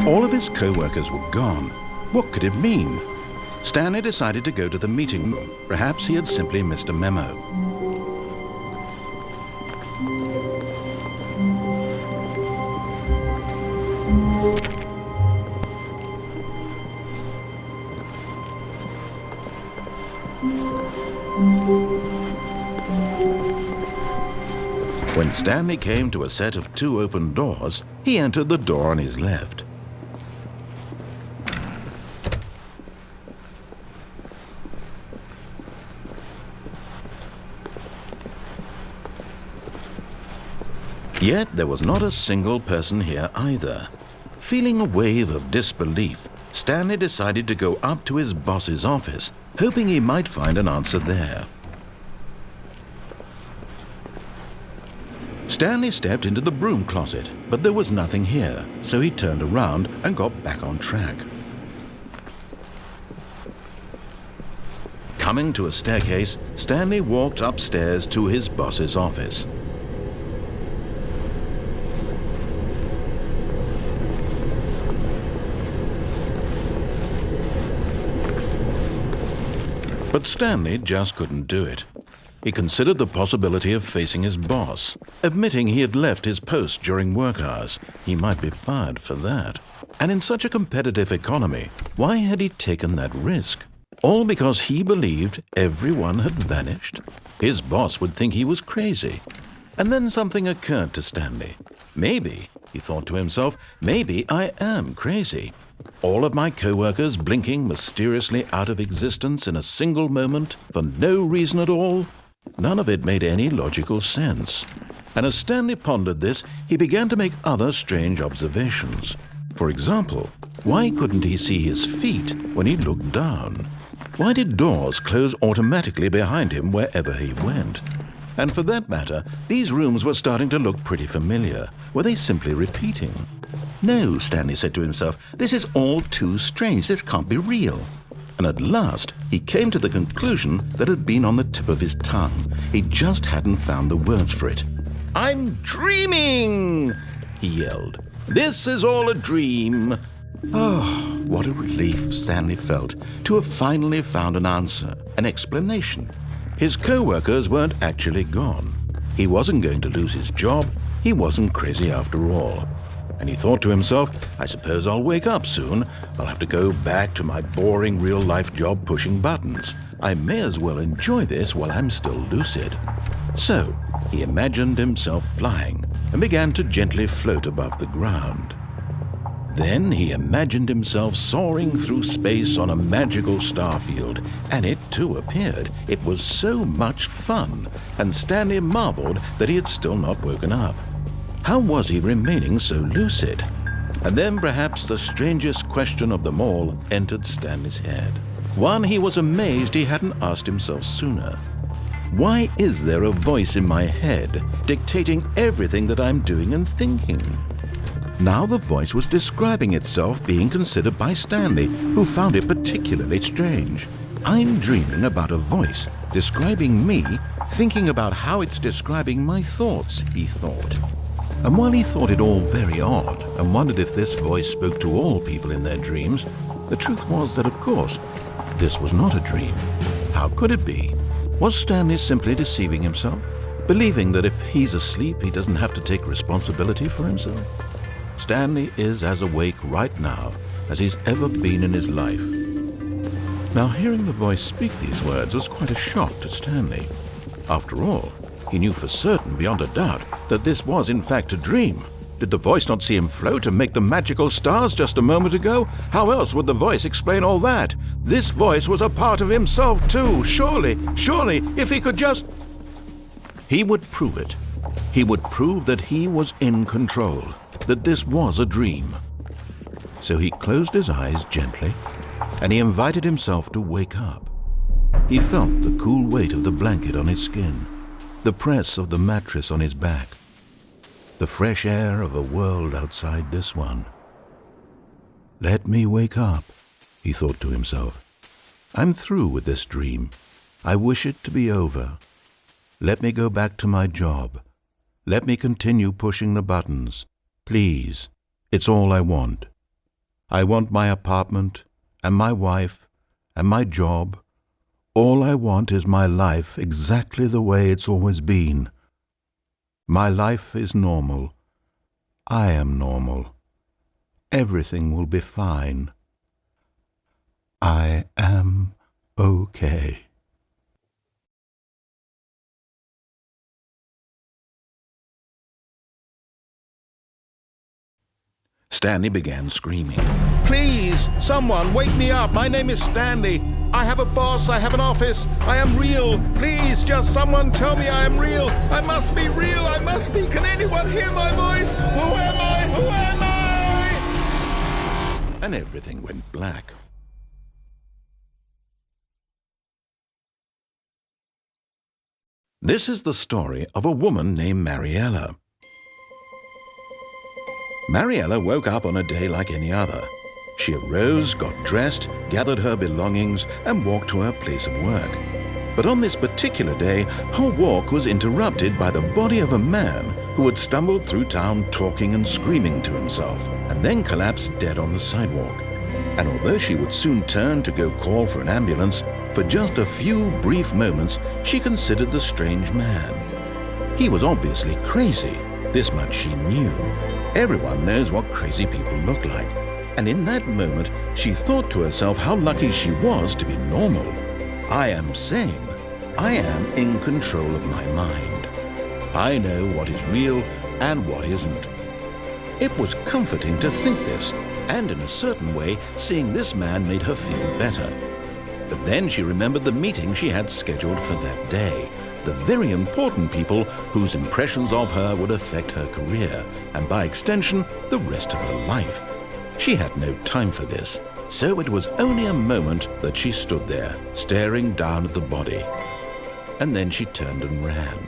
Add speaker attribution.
Speaker 1: All of his co-workers were gone. What could it mean? Stanley decided to go to the meeting room. Perhaps he had simply missed a memo. When Stanley came to a set of 2 open doors, he entered the door on his left. Yet there was not a single person here either. Feeling a wave of disbelief, Stanley decided to go up to his boss's office, hoping he might find an answer there. Stanley stepped into the broom closet, but there was nothing here, so he turned around and got back on track. Coming to a staircase, Stanley walked upstairs to his boss's office. But Stanley just couldn't do it. He considered the possibility of facing his boss, admitting he had left his post during work hours. He might be fired for that. And in such a competitive economy, why had he taken that risk? All because he believed everyone had vanished? His boss would think he was crazy. And then something occurred to Stanley. Maybe, he thought to himself, maybe I am crazy. All of my co-workers blinking mysteriously out of existence in a single moment for no reason at all? None of it made any logical sense. And as Stanley pondered this, he began to make other strange observations. For example, why couldn't he see his feet when he looked down? Why did doors close automatically behind him wherever he went? And for that matter, these rooms were starting to look pretty familiar. Were they simply repeating? No, Stanley said to himself, this is all too strange. This can't be real. And at last, he came to the conclusion that had been on the tip of his tongue. He just hadn't found the words for it. "I'm dreaming!" he yelled. "This is all a dream." Oh, what a relief Stanley felt to have finally found an answer, an explanation. His co-workers weren't actually gone. He wasn't going to lose his job. He wasn't crazy after all. And he thought to himself, I suppose I'll wake up soon. I'll have to go back to my boring real-life job pushing buttons. I may as well enjoy this while I'm still lucid. So he imagined himself flying and began to gently float above the ground. Then he imagined himself soaring through space on a magical starfield, and it too appeared. It was so much fun, and Stanley marveled that he had still not woken up. How was he remaining so lucid? And then perhaps the strangest question of them all entered Stanley's head. One he was amazed he hadn't asked himself sooner. Why is there a voice in my head dictating everything that I'm doing and thinking? Now the voice was describing itself being considered by Stanley, who found it particularly strange. I'm dreaming about a voice describing me, thinking about how it's describing my thoughts, he thought. And while he thought it all very odd and wondered if this voice spoke to all people in their dreams, the truth was that, of course, this was not a dream. How could it be? Was Stanley simply deceiving himself, believing that if he's asleep, he doesn't have to take responsibility for himself? Stanley is as awake right now as he's ever been in his life. Now, hearing the voice speak these words was quite a shock to Stanley. After all, he knew for certain, beyond a doubt, that this was in fact a dream. Did the voice not see him float and make the magical stars just a moment ago? How else would the voice explain all that? This voice was a part of himself too. Surely, if he could just... He would prove it. He would prove that he was in control, that this was a dream. So he closed his eyes gently, and he invited himself to wake up. He felt the cool weight of the blanket on his skin, the press of the mattress on his back, the fresh air of a world outside this one. Let me wake up, he thought to himself. I'm through with this dream. I wish it to be over. Let me go back to my job. Let me continue pushing the buttons. Please, it's all I want. I want my apartment, and my wife, and my job. All I want is my life exactly the way it's always been. My life is normal. I am normal. Everything will be fine. I am okay. Stanley began screaming. Please, someone, wake me up. My name is Stanley. I have a boss. I have an office. I am real. Please, just someone tell me I am real. I must be real. I must be. Can anyone hear my voice? Who am I? Who am I? And everything went black. This is the story of a woman named Mariella. Mariella woke up on a day like any other. She arose, got dressed, gathered her belongings, and walked to her place of work. But on this particular day, her walk was interrupted by the body of a man who had stumbled through town talking and screaming to himself, and then collapsed dead on the sidewalk. And although she would soon turn to go call for an ambulance, for just a few brief moments she considered the strange man. He was obviously crazy. This much she knew. Everyone knows what crazy people look like. And in that moment, she thought to herself how lucky she was to be normal. I am sane. I am in control of my mind. I know what is real and what isn't. It was comforting to think this, and in a certain way, seeing this man made her feel better. But then she remembered the meeting she had scheduled for that day. The very important people whose impressions of her would affect her career, and by extension, the rest of her life. She had no time for this, so it was only a moment that she stood there, staring down at the body. And then she turned and ran.